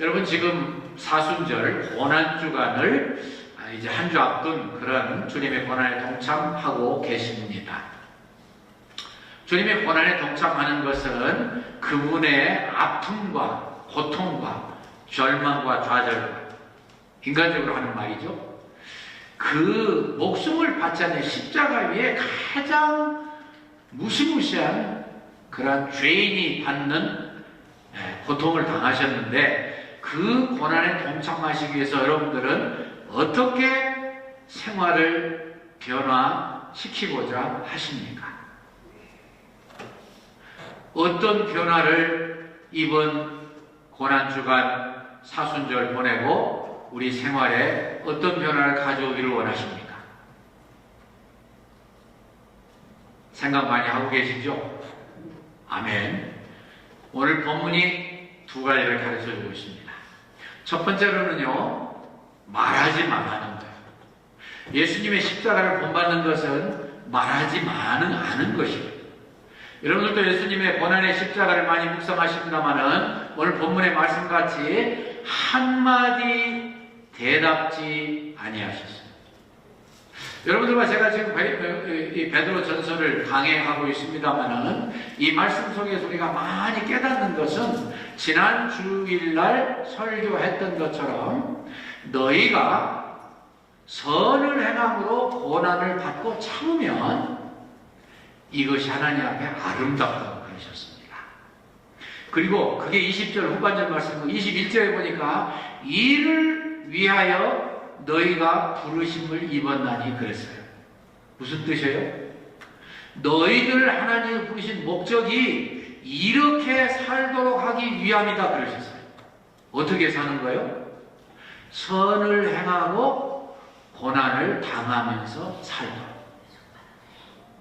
여러분 지금 사순절 고난주간을 이제 한 주 앞둔 그런 주님의 고난에 동참하고 계십니다. 주님의 고난에 동참하는 것은 그분의 아픔과 고통과 절망과 좌절과 인간적으로 하는 말이죠. 그 목숨을 바치 않는 십자가 위에 가장 무시무시한 그런 죄인이 받는 고통을 당하셨는데 그 고난에 동참하시기 위해서 여러분들은 어떻게 생활을 변화시키고자 하십니까? 어떤 변화를 이번 고난주간 사순절 보내고 우리 생활에 어떤 변화를 가져오기를 원하십니까? 생각 많이 하고 계시죠? 아멘. 오늘 본문이 두 가지를 가르쳐주고 있습니다. 첫 번째로는요, 말하지 말라는 거예요. 예수님의 십자가를 본받는 것은 말하지만은 않은 것이에요. 여러분들도 예수님의 고난의 십자가를 많이 묵상하십니다만은 오늘 본문의 말씀같이 한마디 대답지 아니하셨어요. 여러분들과 제가 지금 베드로 전서를 강해하고 있습니다만은 이 말씀 속에서 우리가 많이 깨닫는 것은 지난 주일날 설교했던 것처럼 너희가 선을 행함으로 고난을 받고 참으면 이것이 하나님 앞에 아름답다고 그러셨습니다. 그리고 그게 20절 후반절 말씀이고 21절에 보니까 이를 위하여 너희가 부르심을 입었나니 그랬어요. 무슨 뜻이에요? 너희들 하나님이 부르신 목적이 이렇게 살도록 하기 위함이다 그러셨어요. 어떻게 사는 거예요? 선을 행하고 고난을 당하면서 살도록.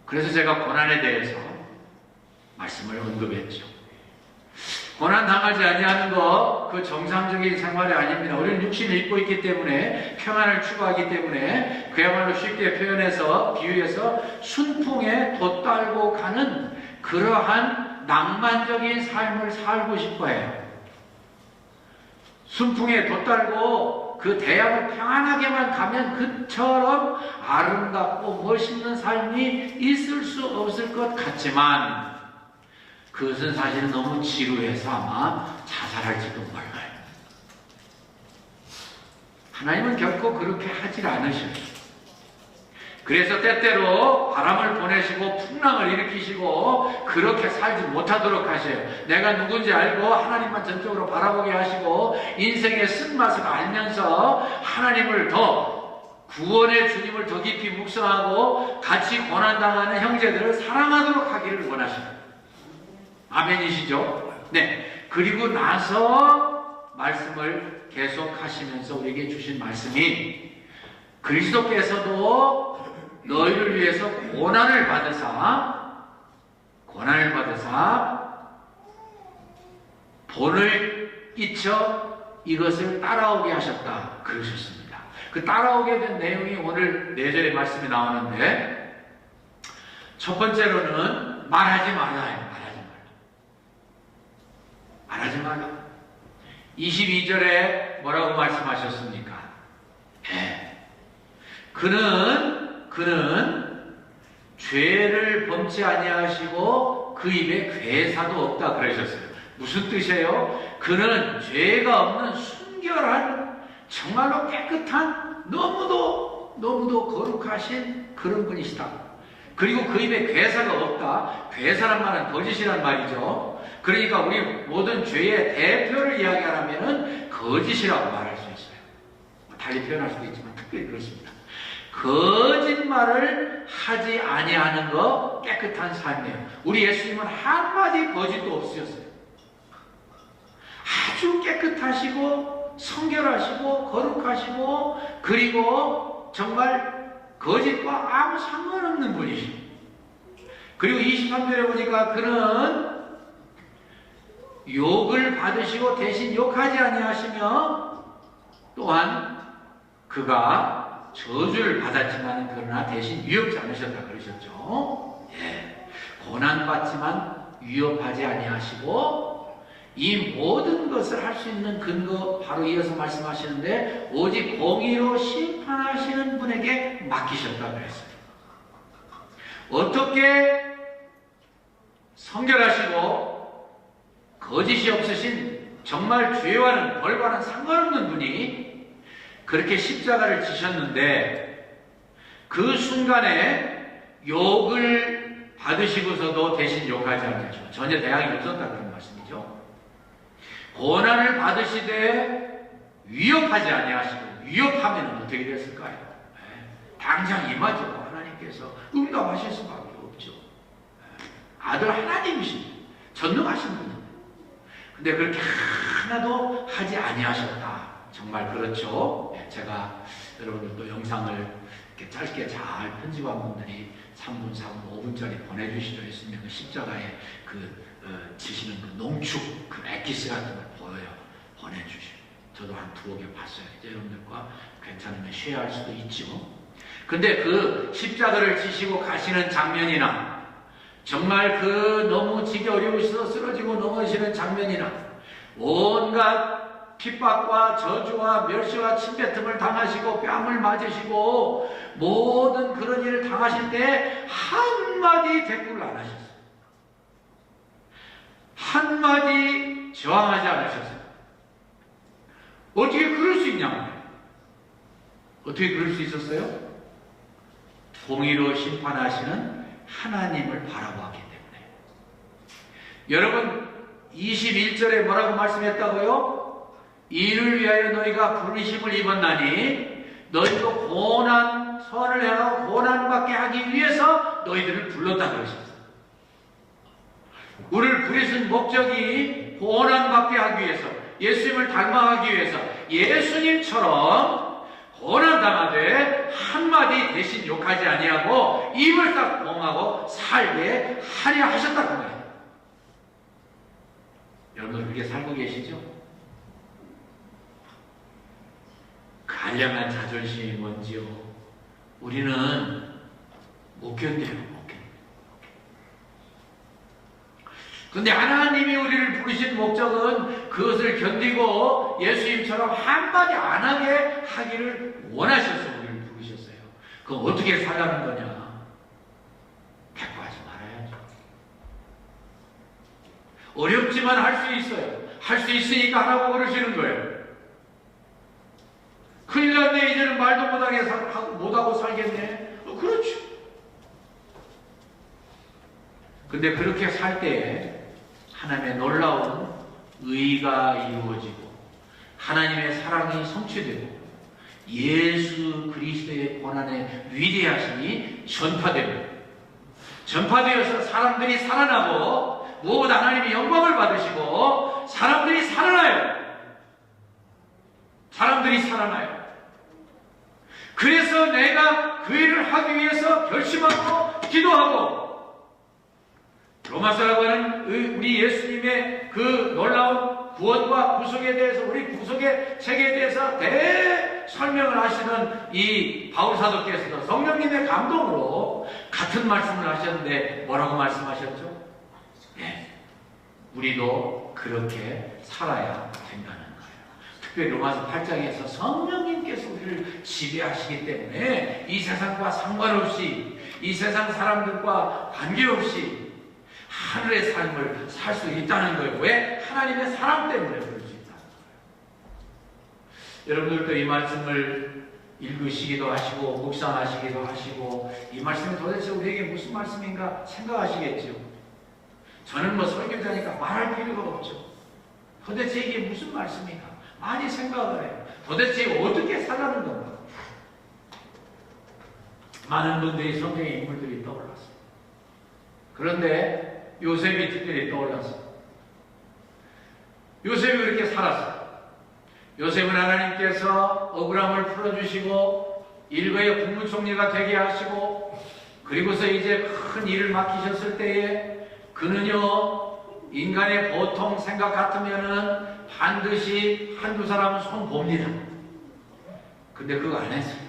그래서 제가 고난에 대해서 말씀을 언급했죠. 고난 당하지 아니하는 거, 그 정상적인 생활이 아닙니다. 우리는 육신을 입고 있기 때문에, 평안을 추구하기 때문에, 그야말로 쉽게 표현해서, 비유해서 순풍에 돛달고 가는 그러한 낭만적인 삶을 살고 싶어 해요. 순풍에 돛달고 그 대양을 평안하게만 가면 그처럼 아름답고 멋있는 삶이 있을 수 없을 것 같지만 그것은 사실은 너무 지루해서 아마 자살할지도 몰라요. 하나님은 결코 그렇게 하질 않으셔요. 그래서 때때로 바람을 보내시고 풍랑을 일으키시고 그렇게 살지 못하도록 하셔요. 내가 누군지 알고 하나님만 전적으로 바라보게 하시고 인생의 쓴맛을 알면서 하나님을 더 구원의 주님을 더 깊이 묵상하고 같이 고난당하는 형제들을 사랑하도록 하기를 원하십니다. 아멘이시죠? 네. 그리고 나서 말씀을 계속하시면서 우리에게 주신 말씀이 그리스도께서도 너희를 위해서 고난을 받으사 본을 잊혀 이것을 따라오게 하셨다 그러셨습니다. 그 따라오게 된 내용이 오늘 4절의 말씀이 나오는데 첫 번째로는 말하지 말라요. 말하지 말라. 22절에 뭐라고 말씀하셨습니까? 그는 죄를 범치 아니하시고 그 입에 괴사도 없다 그러셨어요. 무슨 뜻이에요? 그는 죄가 없는 순결한 정말로 깨끗한 너무도 거룩하신 그런 분이시다. 그리고 그 입에 괴사가 없다. 괴사란 말은 거짓이란 말이죠. 그러니까 우리 모든 죄의 대표를 이야기하라면 거짓이라고 말할 수 있어요. 달리 표현할 수도 있지만 특별히 그렇습니다. 거짓말을 하지 아니하는 거 깨끗한 삶이에요. 우리 예수님은 한마디 거짓도 없으셨어요. 아주 깨끗하시고 성결하시고 거룩하시고 그리고 정말 거짓과 아무 상관없는 분이시죠. 그리고 23절에 보니까 그는 욕을 받으시고 대신 욕하지 아니하시며 또한 그가 저주를 받았지만 그러나 대신 위협지 않으셨다 그러셨죠. 고난받지만 위협하지 아니하시고 이 모든 것을 할 수 있는 근거 바로 이어서 말씀하시는데 오직 공의로 심판하시는 분에게 맡기셨다고 했어요. 어떻게 성결하시고 거짓이 없으신 정말 죄와는 벌과는 상관없는 분이 그렇게 십자가를 지셨는데 그 순간에 욕을 받으시고서도 대신 욕하지 않으셨죠. 전혀 대항이 없었다 그런 말씀이죠. 고난을 받으시되 위협하지 아니하시고 위협하면 어떻게 됐을까요? 당장 임하죠. 하나님께서 응답하실 수밖에 없죠. 아들 하나님이십니다. 전능하신 분입니다. 근데 그렇게 하나도 하지 아니하셨다. 정말 그렇죠. 제가 여러분들도 영상을 이렇게 짧게 잘 편집한 분들이 3분, 4분, 5분짜리 보내주시죠. 있으면 그 십자가에 지시는 그 농축, 그 엑기스 같은 걸 보내주시죠. 저도 한 2개 봤어요. 이제 여러분들과 괜찮으면 쉐어할 수도 있죠. 근데 그 십자가를 지시고 가시는 장면이나 정말 그 너무 지기 어려우셔서 쓰러지고 넘어지는 장면이나 온갖 핍박과 저주와 멸시와 침뱉음을 당하시고 뺨을 맞으시고 모든 그런 일을 당하실 때 한마디 대꾸를 안 하셨어요. 한마디 저항하지 않으셨어요. 어떻게 그럴 수 있냐고요. 어떻게 그럴 수 있었어요? 공의로 심판하시는 하나님을 바라보았기 때문에. 여러분 21절에 뭐라고 말씀했다고요? 이를 위하여 너희가 부르심을 입었나니 너희도 고난 선을 행하고 고난받게 하기 위해서 너희들을 불렀다 그러셨어요. 우리를 부르신 목적이 고난받게 하기 위해서, 예수님을 닮아가기 위해서 예수님처럼 고난당하되 한마디 대신 욕하지 아니하고 입을 딱 봉하고 살게 하려 하셨다는 거예요. 여러분 그렇게 살고 계시죠? 간량한 자존심이 뭔지요? 우리는 못 견뎌요. 근데 하나님이 우리를 부르신 목적은 그것을 견디고 예수님처럼 한마디 안 하게 하기를 원하셔서 우리를 부르셨어요. 그럼 어떻게 살라는 거냐? 대꾸하지 말아야죠. 어렵지만 할 수 있어요. 할 수 있으니까 하라고 그러시는 거예요. 큰일 났네. 이제는 말도 못하고 살겠네. 그렇죠. 근데 그렇게 살 때에 하나님의 놀라운 의가 이루어지고 하나님의 사랑이 성취되고 예수 그리스도의 고난의 위대하심이 전파되어서 사람들이 살아나고 무엇 하나님이 영광을 받으시고 사람들이 살아나요. 그래서 내가 그 일을 하기 위해서 결심하고 기도하고 로마서라고 하는 우리 예수님의 그 놀라운 구원과 구속에 대해서 우리 구속의 책에 대해서 설명을 하시는 이 바울사도께서도 성령님의 감동으로 같은 말씀을 하셨는데 뭐라고 말씀하셨죠? 네, 우리도 그렇게 살아야 된다는 거예요. 특별히 로마서 8장에서 성령님께서 우리를 지배하시기 때문에 이 세상과 상관없이 이 세상 사람들과 관계없이 하늘의 삶을 살 수 있다는 거예요. 왜? 하나님의 사랑 때문에 그럴 수 있다는 거예요. 여러분들도 이 말씀을 읽으시기도 하시고 묵상하시기도 하시고 이 말씀이 도대체 우리에게 무슨 말씀인가 생각하시겠죠. 저는 뭐 설교자니까 말할 필요가 없죠. 도대체 이게 무슨 말씀인가 많이 생각을 해요. 도대체 어떻게 살라는 건가. 많은 분들이 성경의 인물들이 떠올랐어요. 그런데 요셉이 특별히 떠올랐어요. 요셉이 그렇게 살았어요. 요셉은 하나님께서 억울함을 풀어주시고 일거의 국무총리가 되게 하시고 그리고서 이제 큰 일을 맡기셨을 때에 그는요 인간의 보통 생각 같으면은 반드시 한두 사람은 손 봅니다. 근데 그거 안 했어요.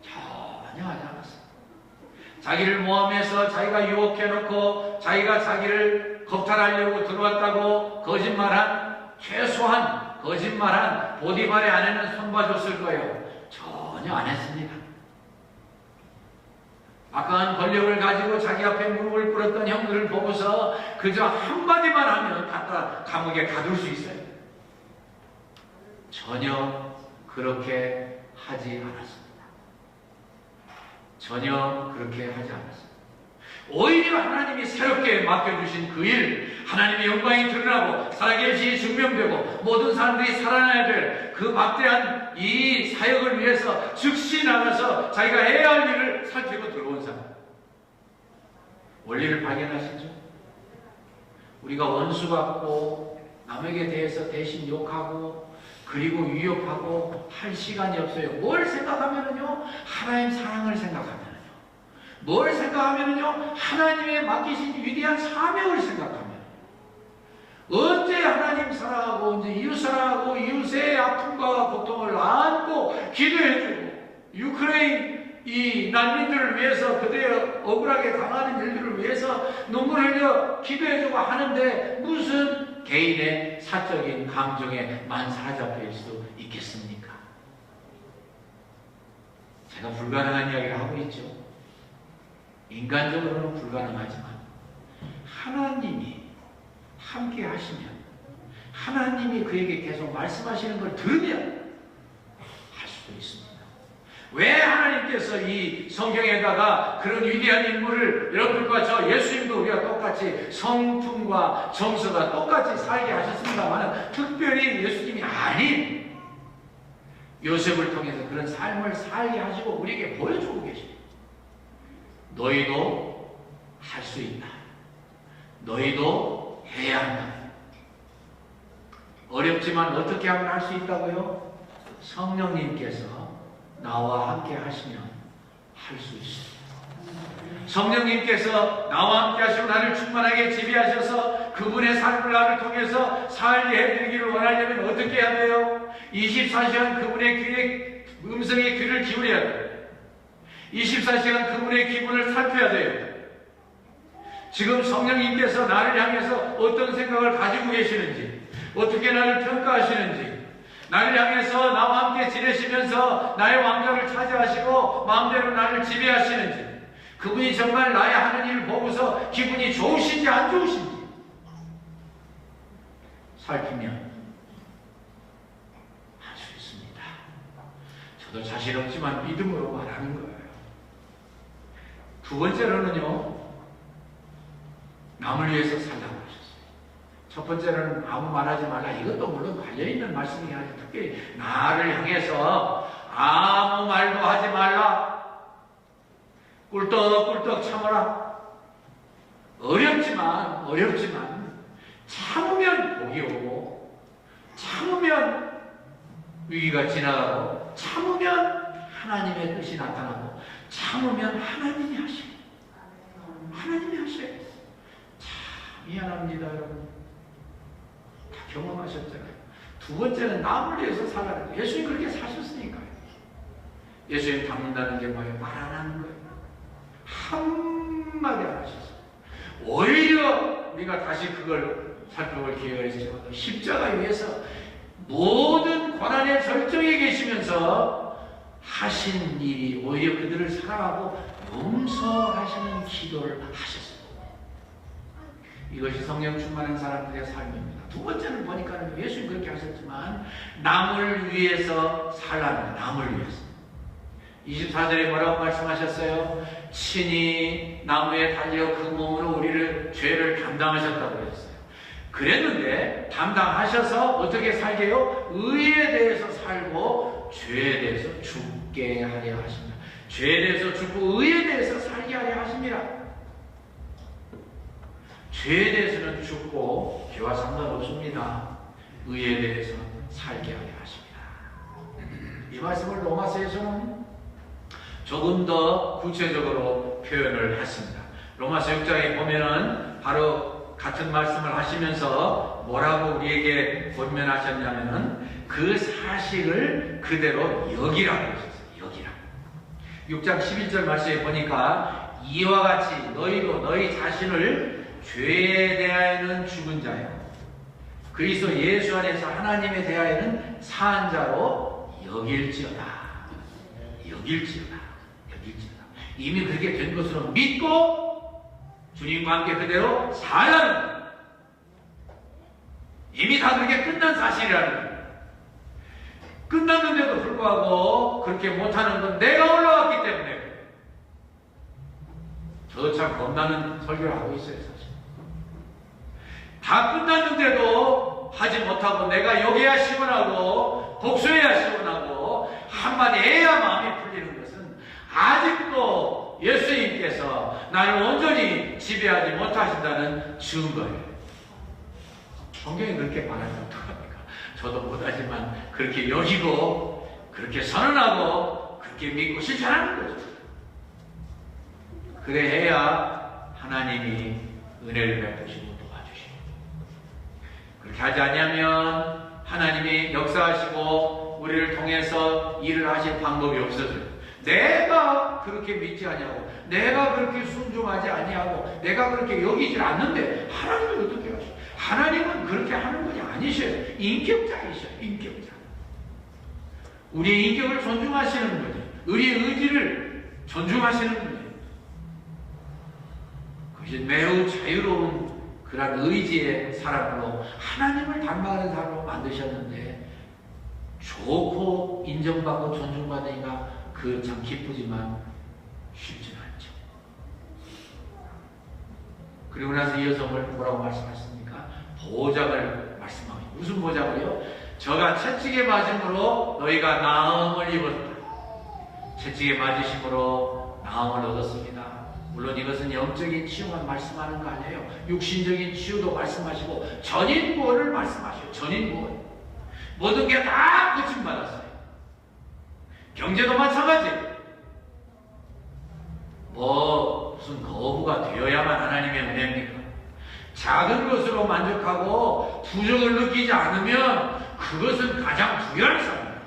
전혀 하지 않았어요. 자기를 모함해서 자기가 유혹해놓고 자기가 자기를 겁탈하려고 들어왔다고 거짓말한, 최소한 거짓말한 보디발의 아내는 손봐줬을 거예요. 전혀 안 했습니다. 막강한 권력을 가지고 자기 앞에 무릎을 꿇었던 형들을 보고서 그저 한마디만 하면 갖다 감옥에 가둘 수 있어요. 전혀 그렇게 하지 않았습니다. 전혀 그렇게 하지 않았습니다. 오히려 하나님이 새롭게 맡겨주신 그 일, 하나님의 영광이 드러나고 살아계시 증명되고 모든 사람들이 살아나야 될 그 막대한 이 사역을 위해서 즉시 나가서 자기가 해야 할 일을 살피고 들어온 사람. 원리를 발견하시죠? 우리가 원수 같고 남에게 대해서 대신 욕하고 그리고 위협하고 할 시간이 없어요. 뭘 생각하면은요? 하나님 사랑을 생각하면은요. 뭘 생각하면은요? 하나님의 맡기신 위대한 사명을 생각하면. 언제 하나님 사랑하고 언제 이웃 사랑하고 이웃의 아픔과 고통을 안고 기도해주고 유크레인 이 난민들을 위해서 그들의 억울하게 당하는 일들을 위해서 눈물 흘려 기도해주고 하는데 무슨 개인의 사적인 감정에만 사로잡힐 수 있겠습니까? 제가 불가능한 이야기를 하고 있죠. 인간적으로는 불가능하지만 하나님이 함께 하시면, 하나님이 그에게 계속 말씀하시는 걸 들으면 할 수도 있습니다. 왜 하나님께서 이 성경에다가 그런 위대한 인물을 여러분들과 저 예수님도 우리가 똑같이 성품과 정서가 똑같이 살게 하셨습니다만 특별히 예수님이 아닌 요셉을 통해서 그런 삶을 살게 하시고 우리에게 보여주고 계십니다. 너희도 할 수 있다. 너희도 해야 한다. 어렵지만 어떻게 하면 할 수 있다고요? 성령님께서 나와 함께 하시면 할 수 있습니다. 성령님께서 나와 함께 하시고 나를 충만하게 지배하셔서 그분의 삶을 나를 통해서 살게 해드리기를 원하려면 어떻게 해야 돼요? 24시간 그분의 귀에, 음성의 귀를 기울여야 돼요. 24시간 그분의 기분을 살펴야 돼요. 지금 성령님께서 나를 향해서 어떤 생각을 가지고 계시는지, 어떻게 나를 평가하시는지, 나를 향해서 나와 함께 지내시면서 나의 왕좌를 차지하시고 마음대로 나를 지배하시는지, 그분이 정말 나의 하는 일을 보고서 기분이 좋으신지 안 좋으신지 살피면 할 수 있습니다. 저도 자신 없지만 믿음으로 말하는 거예요. 두 번째로는요, 남을 위해서 살라고 하셨어요. 첫 번째는 아무 말하지 말라. 이것도 물론 달려있는 말씀이 아주 특별히 나를 향해서 아무 말도 하지 말라. 꿀떡꿀떡 참아라. 어렵지만 참으면 복이 오고 참으면 위기가 지나가고 참으면 하나님의 뜻이 나타나고 참으면 하나님이 하셔요. 하나님이 하셔요. 미안합니다, 여러분. 다 경험하셨잖아요. 두 번째는 남을 위해서 살아야 돼요. 예수님 그렇게 사셨으니까요. 예수님 닮는다는 게 뭐예요? 말 안 하는 거예요. 한마디 안 하셨어요. 오히려 우리가 다시 그걸 살펴볼 기회가 있지만 십자가 위에서 모든 고난의 절정에 계시면서 하신 일이 오히려 그들을 사랑하고 용서하시는 기도를 하셨어요. 이것이 성령 충만한 사람들의 삶입니다. 두 번째는 보니까 예수님 그렇게 하셨지만 남을 위해서 살라는, 남을 위해서. 24절에 뭐라고 말씀하셨어요? 친히 나무에 달려 그 몸으로 우리를 죄를 담당하셨다고 했어요. 그랬는데 담당하셔서 어떻게 살게요? 의에 대해서 살고 죄에 대해서 죽게 하려 하십니다. 죄에 대해서 죽고 의에 대해서 살게 하려 하십니다. 죄에 대해서는 죽고 죄와 상관없습니다. 의에 대해서 살게 하려 하십니다. 이 말씀을 로마서에서는 조금 더 구체적으로 표현을 했습니다. 로마서 6장에 보면은 바로 같은 말씀을 하시면서 뭐라고 우리에게 권면하셨냐면은 그 사실을 그대로 여기라고 하셨어요. 여기라. 6장 11절 말씀에 보니까 이와 같이 너희도 너희 자신을 죄에 대하여는 죽은 자요 그리스도 예수 안에서 하나님에 대하여는 사한 자로 여길지어다. 여길지어다. 여길지어다. 이미 그렇게 된 것으로 믿고 주님과 함께 그대로 살아가는 거예요. 이미 다 그렇게 끝난 사실이라는 거예요. 끝났는데도 불구하고 그렇게 못하는 건 내가 올라왔기 때문에. 저도 참 겁나는 설교를 하고 있어요, 사실. 다 끝났는데도 하지 못하고 내가 여기야 시원하고 복수해야 시원하고 한마디 해야 마음이 풀리는 것은 아직도 예수님께서 나를 온전히 지배하지 못하신다는 증거예요. 성경이 그렇게 말하면 어떡합니까? 저도 못하지만 그렇게 여기고 그렇게 선언하고 그렇게 믿고 실천하는 거죠. 그래 해야 하나님이 은혜를 베푸시고 도와주시고 그렇게 하지 않으면 하나님이 역사하시고 우리를 통해서 일을 하실 방법이 없어져요. 내가 그렇게 믿지 아니하고 내가 그렇게 순종하지 아니하고 내가 그렇게 여기질 않는데 하나님이 어떻게 하시죠? 하나님은 그렇게 하는 분이 아니셔요. 인격자이셔요. 인격자. 우리의 인격을 존중하시는 분이 우리의 의지를 존중하시는 분이 그것이 매우 자유로운 그런 의지의 사람으로 하나님을 닮아가는 사람으로 만드셨는데 좋고 인정받고 존중받으니까 그 참 기쁘지만 쉽지는 않죠. 그리고 나서 이어서 뭐라고 말씀하십니까? 보장을 말씀하고 무슨 보장을요? 저가 채찍에 맞음으로 너희가 나음을 입었다. 채찍에 맞으심으로 나음을 얻었습니다. 물론 이것은 영적인 치유만 말씀하는 거 아니에요. 육신적인 치유도 말씀하시고 전인구원을 말씀하셔요. 전인구원. 모든 게 다 고침받았어요. 경제도 마찬가지. 무슨 거부가 되어야만 하나님의 은혜입니까? 작은 것으로 만족하고 부족을 느끼지 않으면 그것은 가장 부유한 삶입니다.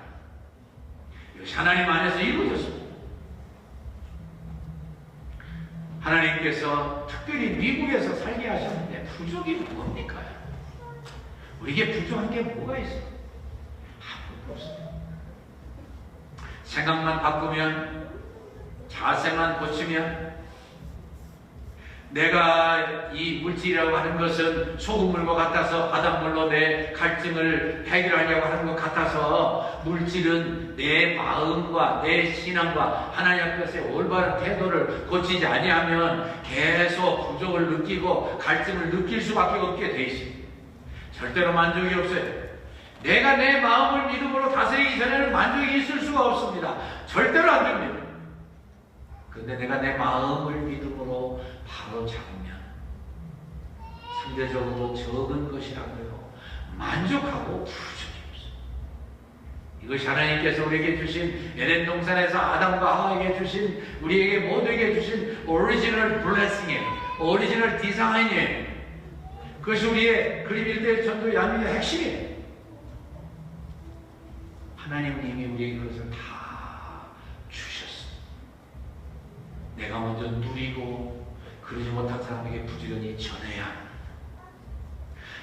이것이 하나님 안에서 이루어졌습니다. 하나님께서 특별히 미국에서 살게 하셨는데 부족이 뭡니까? 우리에게 부족한 게 뭐가 있어요? 아무것도 없어요. 생각만 바꾸면, 자세만 고치면, 내가 이 물질이라고 하는 것은 소금물과 같아서 바닷물로 내 갈증을 해결하려고 하는 것 같아서 물질은 내 마음과 내 신앙과 하나님 앞에서의 올바른 태도를 고치지 아니하면 계속 부족을 느끼고 갈증을 느낄 수밖에 없게 돼 있습니다. 절대로 만족이 없어요. 내가 내 마음을 믿음으로 다스리기 전에는 만족이 있을 수가 없습니다. 절대로 안 됩니다. 그런데 내가 내 마음을 믿음으로 바로 잡으면 상대적으로 적은 것이라고요. 만족하고 부족이 없어요. 이것이 하나님께서 우리에게 주신 에덴 동산에서 아담과 하와에게 주신 우리에게 모두에게 주신 오리지널 블레싱이에요. 오리지널 디자인이에요. 그것이 우리의 그리스도의 전도 양육의 핵심이에요. 하나님님이 우리에게 그것을 다 주셨어요. 내가 먼저 누리고 그러지 못한 사람에게 부지런히 전해야 합니다.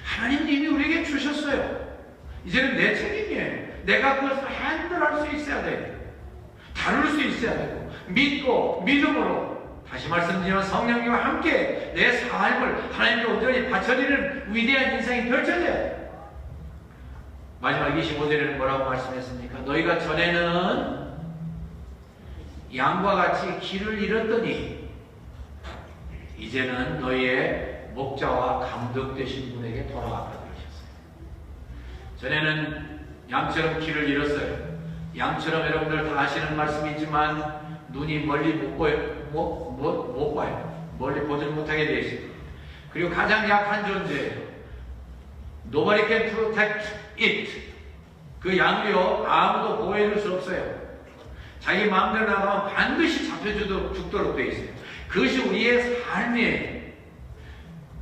하나님님이 우리에게 주셨어요. 이제는 내 책임이에요. 내가 그것을 핸들할 수 있어야 돼요. 다룰 수 있어야 되고 믿고 믿음으로 다시 말씀드리지만 성령님과 함께 내 삶을 하나님께 온전히 바쳐드리는 위대한 인생이 펼쳐져야 돼요. 마지막 25절에는 뭐라고 말씀했습니까? 너희가 전에는 양과 같이 길을 잃었더니 이제는 너희의 목자와 감독 되신 분에게 돌아가라 그러셨어요. 전에는 양처럼 길을 잃었어요. 양처럼 여러분들 다 아시는 말씀이지만 눈이 멀리 못 봐요. 멀리 보지 못하게 되어 있습니다. 그리고 가장 약한 존재예요. Nobody can protect it. 그 양을요 아무도 보호해줄 수 없어요. 자기 마음대로 나가면 반드시 죽도록 되어 있어요. 그것이 우리의 삶이에요.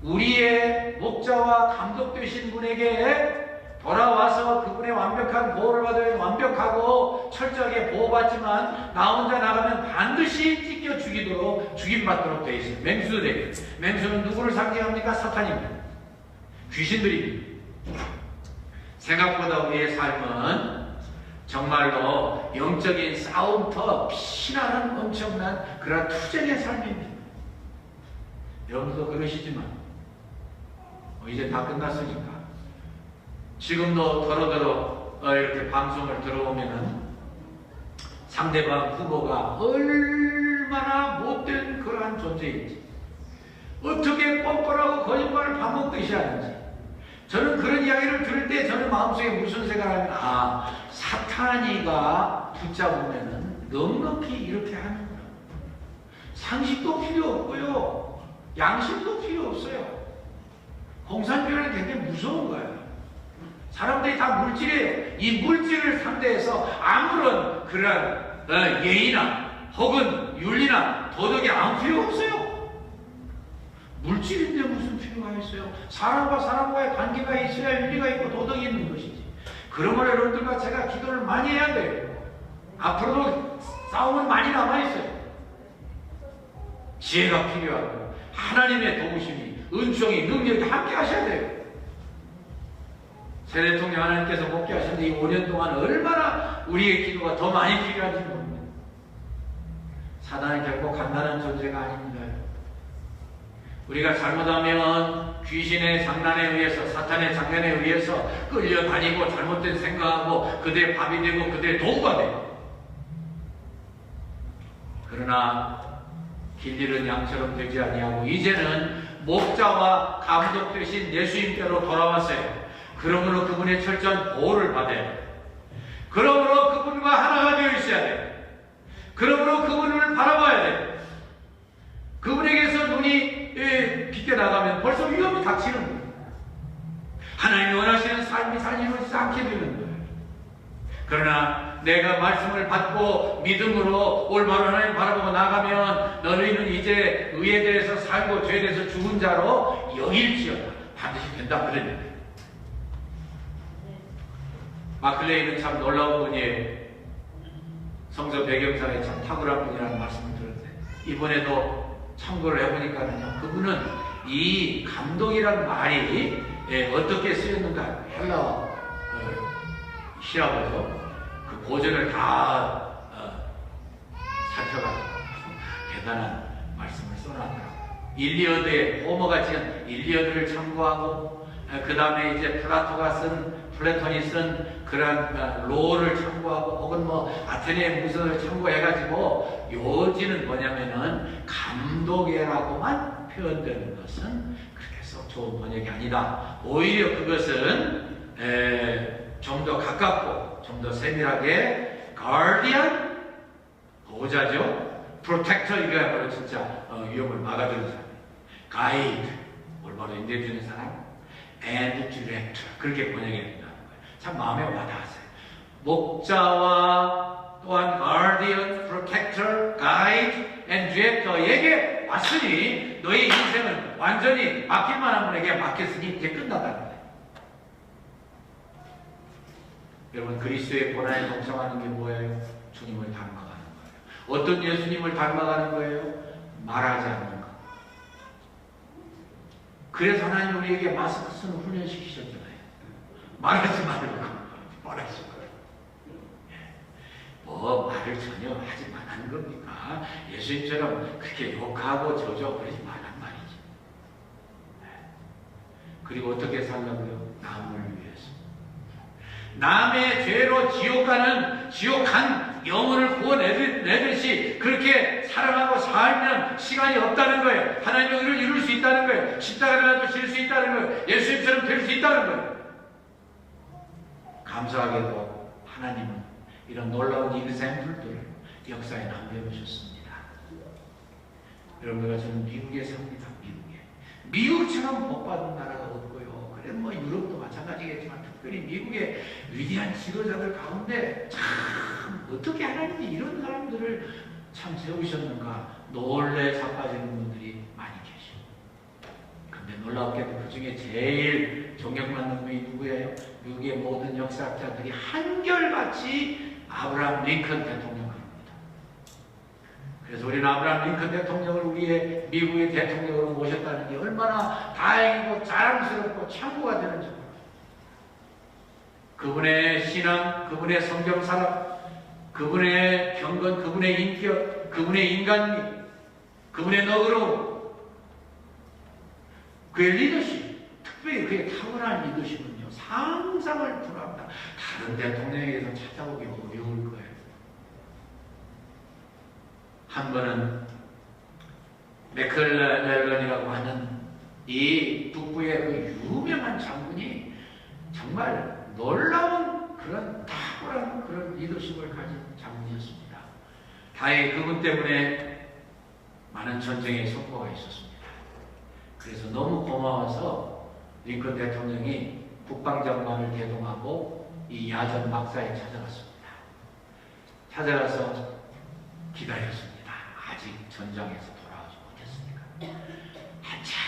우리의 목자와 감독 되신 분에게 돌아와서 그분의 완벽한 보호를 받아야 완벽하고 철저하게 보호받지만 나 혼자 나가면 반드시 찢겨 죽임받도록 되어 있어요. 맹수도 되고. 맹수는 누구를 상징합니까? 사탄입니다. 귀신들입니다. 생각보다 우리의 삶은 정말로 영적인 싸움터 피나는 엄청난 그런 투쟁의 삶입니다. 여러분도 그러시지만 이제 다 끝났으니까 지금도 더러더러 이렇게 방송을 들어오면은 상대방 후보가 얼마나 못된 그러한 존재인지, 어떻게 뻔뻔하고 거짓말을 밥 먹듯이 하는지, 저는 그런 이야기를 들을 때 저는 마음속에 무슨 생각을 하면, 사탄이가 붙잡으면은 넉넉히 이렇게 하는구나. 상식도 필요 없고요, 양심도 필요 없어요. 공산주의는 굉장히 무서운 거예요. 사람들이 다 물질이에요. 이 물질을 상대해서 아무런 그런 예의나 혹은 윤리나 도덕이 아무 필요 없어요. 물질인데 무슨 필요가 있어요? 사람과 사람과의 관계가 있어야 윤리가 있고 도덕이 있는 것이지. 그러므로 여러분들과 제가 기도를 많이 해야 돼요. 앞으로도 싸움은 많이 남아있어요. 지혜가 필요하고 하나님의 도우심이, 은총이, 능력이 함께 하셔야 돼요. 새 대통령 하나님께서 복귀 하셨는데 이 5년 동안 얼마나 우리의 기도가 더 많이 필요한지 모릅니다. 사단은 결코 간단한 존재가 아닙니다. 우리가 잘못하면 귀신의 장난에 의해서, 사탄의 장난에 의해서 끌려다니고 잘못된 생각하고 그들의 밥이 되고 그들의 도구가 돼요. 그러나 길 잃은 양처럼 되지 아니하고 이제는 목자와 감독 되신 예수님께로 돌아왔어요. 그러므로 그분의 철저한 보호를 받아야 돼요. 그러므로 그분과 하나가 되어 있어야 돼요. 그러므로 그분을 바라봐야 돼요. 그분에게서 눈이 빛게 나가면 벌써 위험이 닥치는 거예요. 하나님이 원하시는 삶이 살리지 않게 되는 거예요. 그러나 내가 말씀을 받고 믿음으로 올바로 하나님 바라보고 나가면 너희는 이제 의에 대해서 살고 죄에 대해서 죽은 자로 여길지어다. 반드시 된다. 그랬는데 마클레이는 참 놀라운 분이에요. 성서 배경상에 참 탁월한 분이라는 말씀을 들었는데 이번에도 참고를 해보니까는요, 그분은 이 감독이란 말이 어떻게 쓰였는가 헬라어 히라보죠. 그 고전을 다 살펴가지고 대단한 말씀을 써놨더라고요. 일리어드의 호머가 지은 일리어드를 참고하고 그 다음에 이제 플라톤이 쓴 그런 로를 참고하고 혹은 뭐 아테네의 무서를 참고해가지고 요지는 뭐냐면은 감독이라고만 표현되는 것은 그렇게 썩 좋은 번역이 아니다. 오히려 그것은 좀 더 가깝고 좀 더 세밀하게 guardian, 보호자죠. protector, 이거야말로 진짜 위험을 막아주는 사람, guide, 올바로 인도해주는 사람, and director, 그렇게 번역이 된다는 거예요. 참 마음에 와닿았어요. 목자와 또한 guardian, protector, guide, and director에게 왔으니 너의 인생은 완전히 맡길만한 분에게 맡겼으니 이제 끝났다는 거예요. 여러분, 그리스도의 고난에 동참하는 게 뭐예요? 주님을 닮아가는 거예요. 어떤 예수님을 닮아가는 거예요? 말하지 않는 거. 그래서 하나님 우리에게 마스크 쓰는 훈련 시키셨잖아요. 말하지 말고 말하지 말고. 뭐 말을 전혀 하지 말라는 겁니까? 예수님처럼 그렇게 욕하고 저저 그러지 말란 말이지. 그리고 어떻게 살라고요? 남을 위해서. 남의 죄로 지옥 간 영혼을 구원내듯이 그렇게 사랑하고 살면 시간이 없다는 거예요. 하나님의 의를 이룰 수 있다는 거예요. 십자가라도 질 수 있다는 거예요. 예수님처럼 될 수 있다는 거예요. 감사하게도 하나님은 이런 놀라운 익샘플들을 역사에 남겨주셨습니다. 여러분과 저는 미국에 삽니다. 미국처럼 복받은 나라가 없고요. 그래 뭐 유럽도 마찬가지겠지만 특별히 미국의 위대한 지도자들 가운데 참 어떻게 하나님이 이런 사람들을 참 세우셨는가 놀래 자빠지는 분들이 많이 계시고, 근데 놀랍게도 그 중에 제일 존경받는 분이 누구예요? 미국의 모든 역사학자들이 한결같이 아브라함 링컨 대통령을 합니다. 그래서 우리는 아브라함 링컨 대통령을 우리의 미국의 대통령으로 모셨다는 게 얼마나 다행이고 자랑스럽고 참고가 되는지 몰라요. 그분의 신앙, 그분의 성경 사랑, 그분의 경건, 그분의 인격, 그분의 인간미, 그분의 너그러움, 그의 리더십, 특별히 그의 탁월한 리더십은요, 상상을 불허합니다. 다른 대통령에게서 찾아오기 어려울 거예요. 한 번은 맥클렐런이라고 하는 이 북부의 그 유명한 장군이 정말 놀라운 그런 탁월한 그런 리더십을 가진 장군이었습니다. 다행히 그분 때문에 많은 전쟁에 성공가 있었습니다. 그래서 너무 고마워서 링컨 대통령이 국방장관을 대동하고 이 야전 막사에 찾아갔습니다. 찾아가서 기다렸습니다. 아직 전장에서 돌아오지 못했으니까. 한참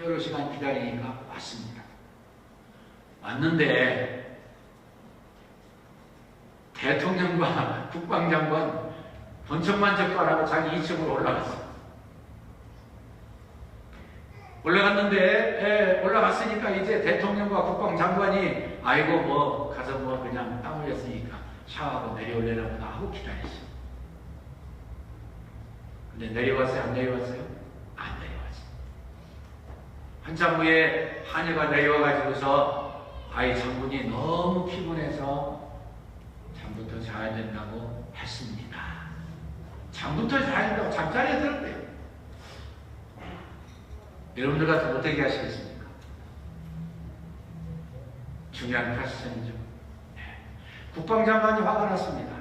여러 시간 기다리니까 왔습니다. 왔는데 대통령과 국방장관 번쩍만쩍도 안 하고 자기 2층으로 올라갔어요. 올라갔으니까 이제 대통령과 국방장관이 아이고 뭐 가서 뭐 그냥 땀 흘렸으니까 샤워하고 내려올려나 보다 하고 기다렸어요. 근데 내려왔어요? 안 내려왔어요? 안 내려왔어요. 한참 후에 하녀가 내려와가지고서 아이 장군이 너무 피곤해서 잠부터 자야 된다고 했습니다. 잠부터 자야 된다고 잠자리에 들었대요. 여러분들 같으면 어떻게 하시겠습니까? 중요한 퀘스천이죠. 국방장관이 화가 났습니다.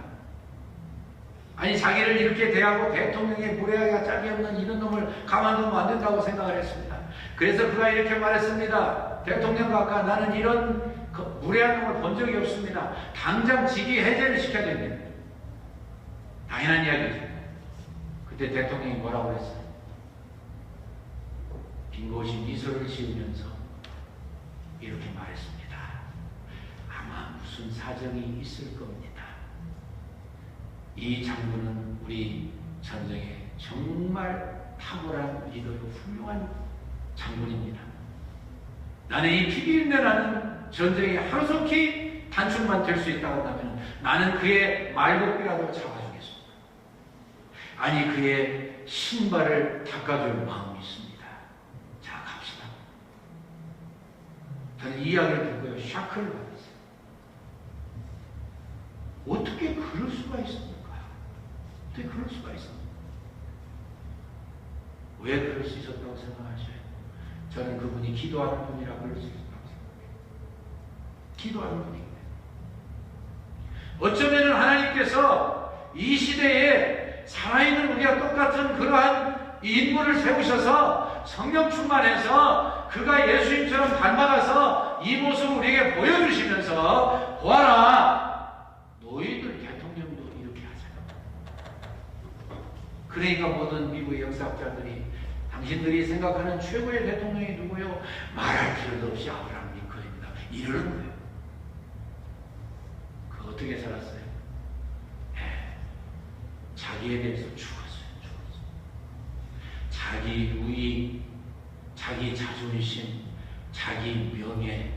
아니 자기를 이렇게 대하고 대통령의 무례하게 짝이 없는 이런 놈을 가만두면 안 된다고 생각을 했습니다. 그래서 그가 이렇게 말했습니다. 대통령 아까 나는 이런 무례한 놈을 본 적이 없습니다. 당장 직위 해제를 시켜야 됩니다. 당연한 이야기죠. 그때 대통령이 뭐라고 그랬어요? 빙고시 미소를 지으면서 이렇게 말했습니다. 아마 무슨 사정이 있을 겁니다. 이 장군은 우리 전쟁에 정말 탁월한 리더로 훌륭한 장군입니다. 나는 이 피비린내 나는 전쟁에 하루속히 단축만 될 수 있다고 한다면 나는 그의 말복비라도 잡아주겠습니다. 아니 그의 신발을 닦아줄 마음이 있습니다. 자 갑시다. 저는 이 이야기를 듣고요 샤크를 받았어요. 어떻게 그럴 수가 있습니까? 어떻게 그럴 수가 있습니까? 왜 그럴 수 있었다고 생각하셔요? 저는 그분이 기도하는 분이라 그럴 수 있었다고 생각해요. 기도하는 분이에요. 어쩌면 하나님께서 이 시대에 살아있는 우리와 똑같은 그러한 인물을 세우셔서 성령 충만해서 그가 예수님처럼 닮아가서 이 모습을 우리에게 보여주시면서 보아라 너희들 대통령도 이렇게 하잖아. 그러니까 모든 미국의 역사학자들이 당신들이 생각하는 최고의 대통령이 누구요? 말할 필요도 없이 아브라함 링컨입니다. 이러는 거예요. 그 어떻게 살았어요? 자기에 대해서 죽었어요. 자기 우위, 자기 자존심, 자기 명예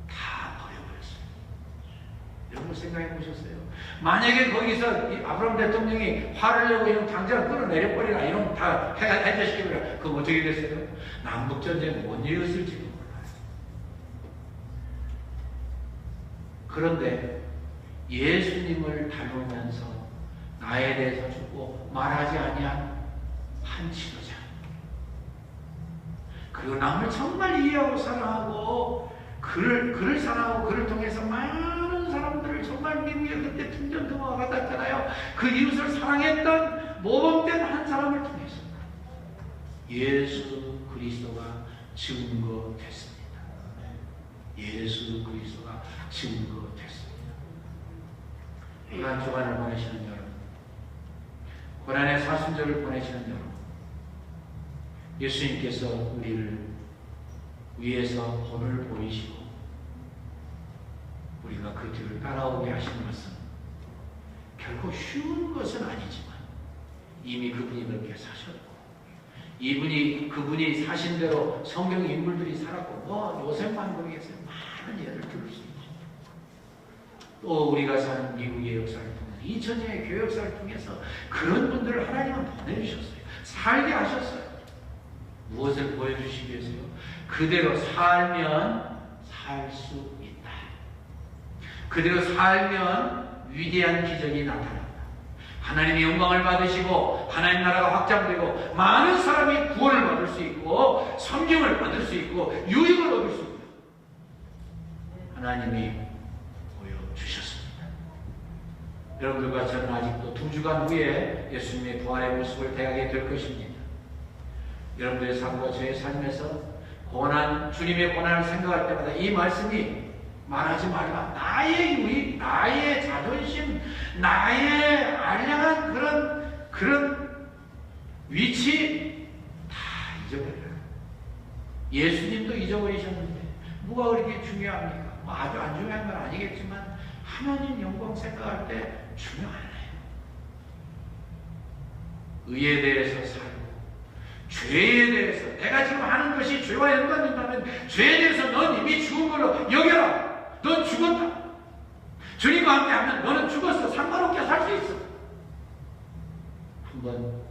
다 버려버렸어요. 여러분 생각해 보셨어요? 만약에 거기서 아브라함 대통령이 화를 내고 이런 당장 끌어내려버리나 이런 다 해제시켜버려 그럼 어떻게 됐어요? 남북전쟁 못 이었을지도 몰라요. 그런데 예수님을 닮으면서 나에 대해서 죽고 말하지 아니한 한 지도자 그리고 남을 정말 이해하고 사랑하고 그를 사랑하고 그를 통해서 많은 사람들을 정말 미국에 그때 풍전등화가 받았잖아요. 그 이웃을 사랑했던 모범된 한 사람을 통해서 예수 그리스도가 증거됐습니다. 예수 그리스도가 증거됐습니다. 고난 주간을 보내시는 여러분, 고난의 사순절을 보내시는 여러분, 예수님께서 우리를 위에서 본을 보이시고 우리가 그 뒤를 따라오게 하신 것은 결코 쉬운 것은 아니지만 이미 그분이 그렇게 사셨고 그분이 사신 대로 성경 인물들이 살았고 요셉만 모르겠어요. 많은 예를 들을 수 있죠. 또 우리가 사는 미국의 역사를 통해서 2000년의 교회 역사를 통해서 그런 분들을 하나님은 보내주셨어요. 살게 하셨어요. 무엇을 보여주시기 위해서요? 그대로 살면 살 수 있다. 그대로 살면 위대한 기적이 나타난다. 하나님의 영광을 받으시고 하나님 나라가 확장되고 많은 사람이 구원을 받을 수 있고 성경을 받을 수 있고 유익을 얻을 수 있다. 하나님이 보여주셨습니다. 여러분들과 저는 아직도 2주간 후에 예수님의 부활의 모습을 대하게 될 것입니다. 여러분들의 삶과 저의 삶에서 주님의 고난을 생각할 때마다 이 말씀이 말하지 말라. 나의 유익, 나의 자존심, 나의 알량한 그런 위치 다 잊어버려요. 예수님도 잊어버리셨는데 뭐가 그렇게 중요합니까? 아주 안 중요한 건 아니겠지만 하나님 영광 생각할 때 중요하네요. 의에 대해서 살고 죄에 대해서 내가 지금 하는 것이 죄와 연관된다면 죄에 대해서 넌 이미 죽은 걸로 여겨라. 넌 죽었다. 주님과 함께 하면 너는 죽었어. 상관없게 살 수 있어. 한번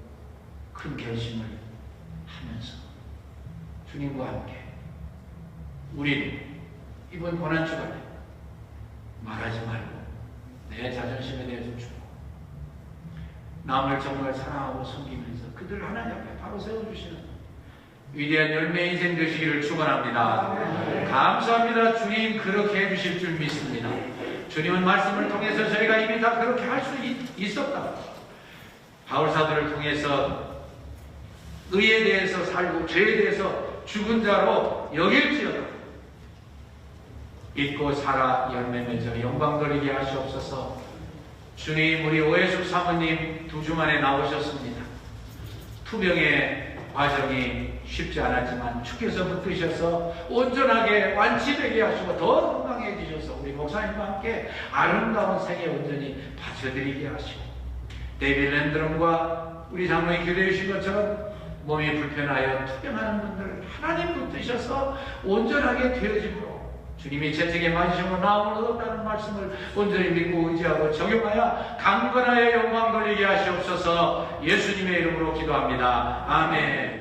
큰 결심을 하면서 주님과 함께 우리는 이번 고난주간에 말하지 말고 내 자존심에 대해서 주고 남을 정말 사랑하고 섬기면서 그들 하나님 앞에 바로 세워주시는 위대한 열매 인생 되시기를 축원합니다. 감사합니다. 주님 그렇게 해주실 줄 믿습니다. 주님은 말씀을 통해서 저희가 이미 다 그렇게 할 수 있었다. 바울사도를 통해서 의에 대해서 살고 죄에 대해서 죽은 자로 여길지어다. 믿고 살아 열매 맺어 영광 돌리게 하시옵소서. 주님 우리 오해숙 사모님 2주 만에 나오셨습니다. 투병의 과정이 쉽지 않았지만 주께서 붙드셔서 온전하게 완치되게 하시고 더 건강해지셔서 우리 목사님과 함께 아름다운 생애 온전히 바쳐드리게 하시고 데이빗 랜드럼과 우리 장로님 기도해 주신 것처럼 몸이 불편하여 투병하는 분들을 하나님 붙드셔서 온전하게 되어지므로 주님이 채찍에 맞으시고 나음을 얻었다는 말씀을 온전히 믿고 의지하고 적용하여 강건하여 영광 돌리게 하시옵소서. 예수님의 이름으로 기도합니다. 아멘.